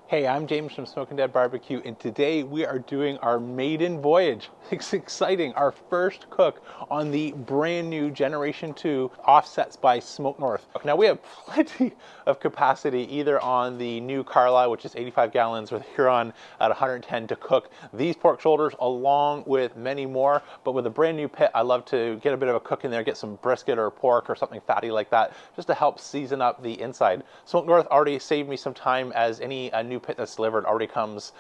Hey, I'm James from Smoking Dead Barbecue, and today we are doing our maiden voyage. It's exciting, our first cook on the brand new Generation 2 offsets by Smoke North. Now we have plenty of capacity either on the new Carlisle, which is 85 gallons, or the Huron at 110 to cook these pork shoulders along with many more. But with a brand new pit, I love to get a bit of a cook in there, get some brisket or pork or something fatty like that, just to help season up the inside. Smoke North already saved me some time, as any new pit that's delivered already comes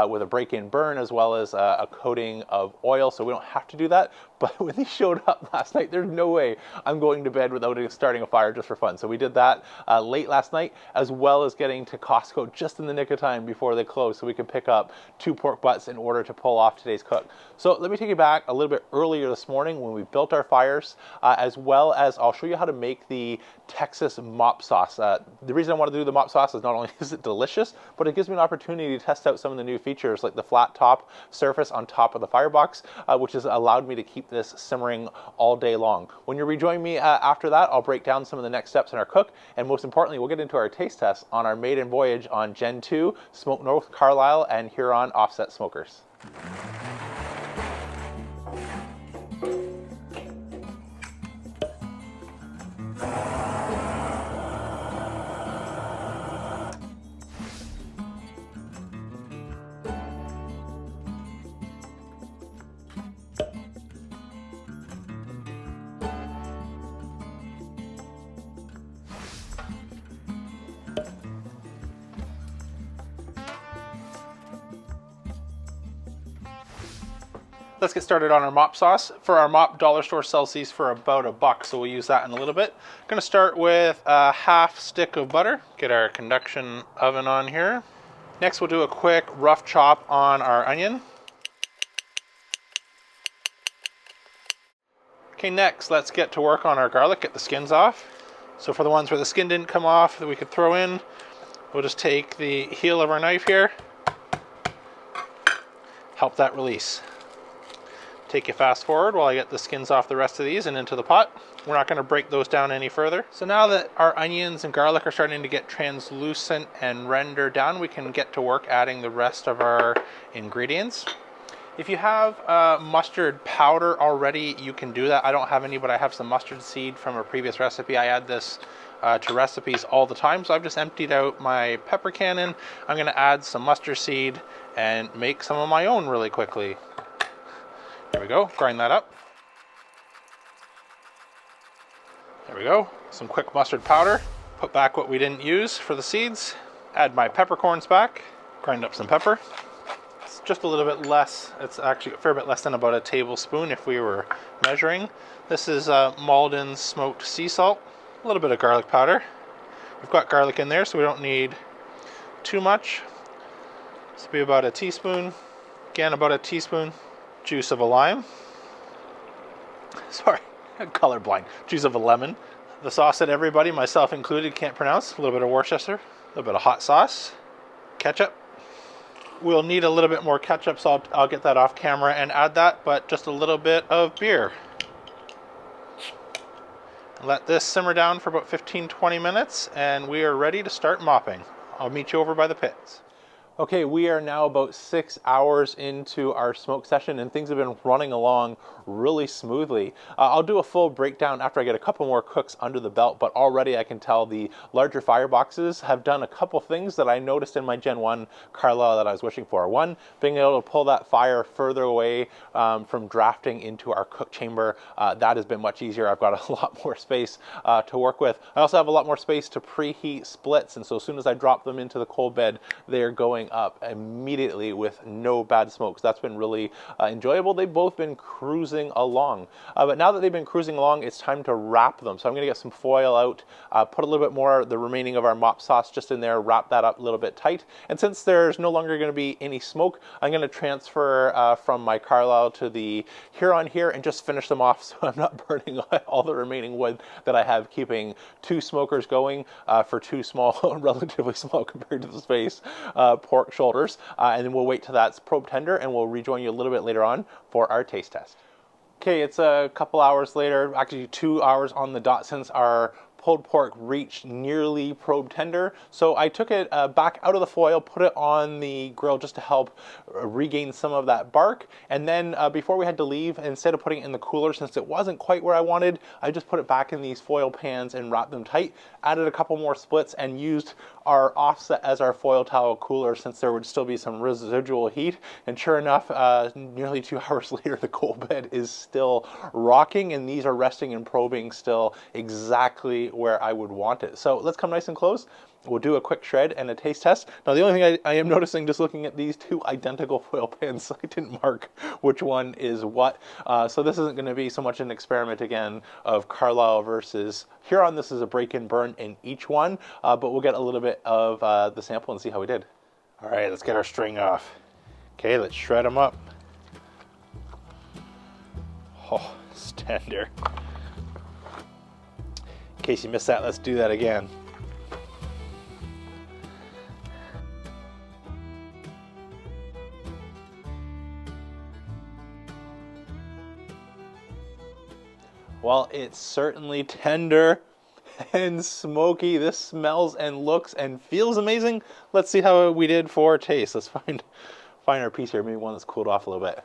with a break-in burn as well as a coating of oil, so we don't have to do that. But when they showed up last night, there's no way I'm going to bed without starting a fire just for fun. So we did that late last night, as well as getting to Costco just in the nick of time before they closed so we could pick up 2 pork butts in order to pull off today's cook. So let me take you back a little bit earlier this morning when we built our fires, as well as I'll show you how to make the Texas mop sauce. The reason I want to do the mop sauce is not only is it delicious, but it gives me an opportunity to test out some of the new features like the flat top surface on top of the firebox, which has allowed me to keep this simmering all day long. When you rejoin me after that, I'll break down some of the next steps in our cook, and most importantly, we'll get into our taste test on our maiden voyage on Gen 2 Smoke North Carlisle and Huron offset smokers. Let's get started on our mop sauce. For our mop, dollar store sells these for about $1, so we'll use that in a little bit. I'm gonna start with a half stick of butter. Get our conduction oven on here. Next, we'll do a quick rough chop on our onion. Okay, next, let's get to work on our garlic, get the skins off. So for the ones where the skin didn't come off that we could throw in, we'll just take the heel of our knife here, help that release. Take you fast forward while I get the skins off the rest of these and into the pot. We're not going to break those down any further. So now that our onions and garlic are starting to get translucent and render down, we can get to work adding the rest of our ingredients. If you have mustard powder already, you can do that. I don't have any, but I have some mustard seed from a previous recipe. I add this to recipes all the time, so I've just emptied out my pepper cannon. I'm going to add some mustard seed and make some of my own really quickly. There we go, grind that up. There we go, some quick mustard powder. Put back what we didn't use for the seeds. Add my peppercorns back, grind up some pepper. It's just a little bit less, it's actually a fair bit less than about a tablespoon if we were measuring. This is Malden smoked sea salt, a little bit of garlic powder. We've got garlic in there, so we don't need too much. This will be about a teaspoon, again about a teaspoon. Juice of a lime. Sorry, colorblind. Juice of a lemon. The sauce that everybody, myself included, can't pronounce. A little bit of Worcester, a little bit of hot sauce, ketchup. We'll need a little bit more ketchup, so I'll get that off camera and add that, but just a little bit of beer. Let this simmer down for about 15-20 minutes, and we are ready to start mopping. I'll meet you over by the pits. Okay, we are now about 6 hours into our smoke session, and things have been running along really smoothly. I'll do a full breakdown after I get a couple more cooks under the belt, but already I can tell the larger fireboxes have done a couple things that I noticed in my Gen 1 Carlisle that I was wishing for. One, being able to pull that fire further away from drafting into our cook chamber. That has been much easier. I've got a lot more space to work with. I also have a lot more space to preheat splits, and so as soon as I drop them into the cold bed, they're going up immediately with no bad smokes. That's been really enjoyable. They've both been cruising along, but now that they've been cruising along, it's time to wrap them. So I'm going to get some foil out, put a little bit more, the remaining of our mop sauce just in there, wrap that up a little bit tight. And since there's no longer going to be any smoke, I'm going to transfer from my Carlisle to the Huron here and just finish them off so I'm not burning all the remaining wood that I have, keeping 2 smokers going for 2 small, relatively small compared to the space, pork shoulders, and then we'll wait till that's probe tender, and we'll rejoin you a little bit later on for our taste test. Okay, it's a couple hours later, actually 2 hours on the dot since our pulled pork reached nearly probe tender, so I took it back out of the foil, put it on the grill just to help regain some of that bark, and then before we had to leave, instead of putting it in the cooler, since it wasn't quite where I wanted, I just put it back in these foil pans and wrapped them tight, added a couple more splits, and used our offset as our foil towel cooler since there would still be some residual heat. And sure enough, nearly 2 hours later, the coal bed is still rocking, and these are resting and probing still exactly where I would want it. So let's come nice and close. We'll do a quick shred and a taste test. Now, the only thing I am noticing just looking at these two identical foil pans, I didn't mark which one is what. So this isn't going to be so much an experiment again of Carlisle versus Huron. This is a break and burn in each one, but we'll get a little bit of the sample and see how we did. All right, let's get our string off. Okay, let's shred them up. Oh, it's tender. In case you missed that, let's do that again. Well, it's certainly tender and smoky. This smells and looks and feels amazing. Let's see how we did for taste. Let's find our piece here, maybe one that's cooled off a little bit.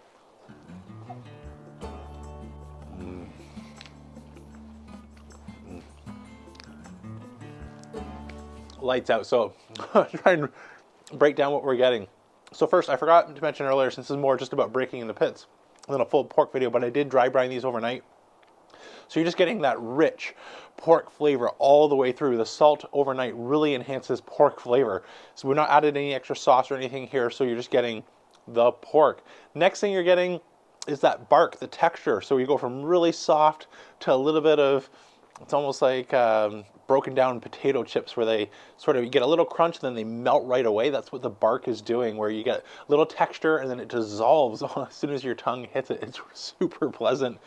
Lights out. So try and break down what we're getting. So first, I forgot to mention earlier, since this is more just about breaking into pits than a full pork video, but I did dry brine these overnight. So you're just getting that rich pork flavor all the way through. The salt overnight really enhances pork flavor. So we're not added any extra sauce or anything here, so you're just getting the pork. Next thing you're getting is that bark, the texture. So you go from really soft to a little bit of, it's almost like broken down potato chips, where they sort of, you get a little crunch and then they melt right away. That's what the bark is doing, where you get a little texture and then it dissolves as soon as your tongue hits it. It's super pleasant.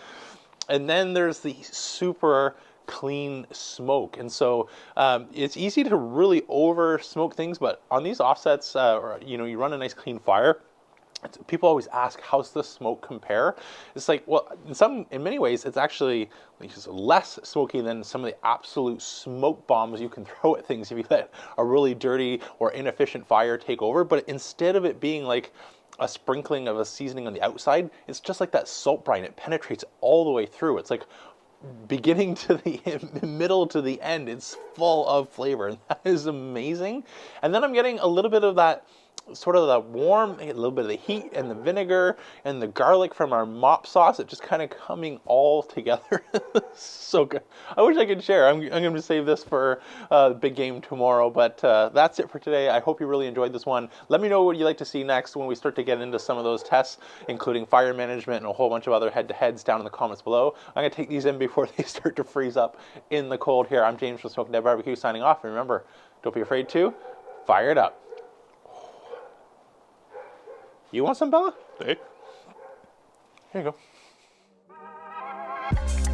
And then there's the super clean smoke. And so it's easy to really over smoke things, but on these offsets, you run a nice clean fire. People always ask, how's the smoke compare? It's like, well, in many ways, it's actually less smoky than some of the absolute smoke bombs you can throw at things if you let a really dirty or inefficient fire take over. But instead of it being like a sprinkling of a seasoning on the outside, it's just like that salt brine. It penetrates all the way through. It's like beginning to the middle to the end. It's full of flavor, and that is amazing. And then I'm getting a little bit of that sort of the warm, a little bit of the heat and the vinegar and the garlic from our mop sauce. It just kind of coming all together. So good. I wish I could share. I'm going to save this for the big game tomorrow, but that's it for today. I hope you really enjoyed this one. Let me know what you'd like to see next when we start to get into some of those tests, including fire management and a whole bunch of other head-to-heads down in the comments below. I'm going to take these in before they start to freeze up in the cold here. I'm James from Smoking Dead Barbecue signing off. And remember, don't be afraid to fire it up. You want some, Bella? Hey. Here you go.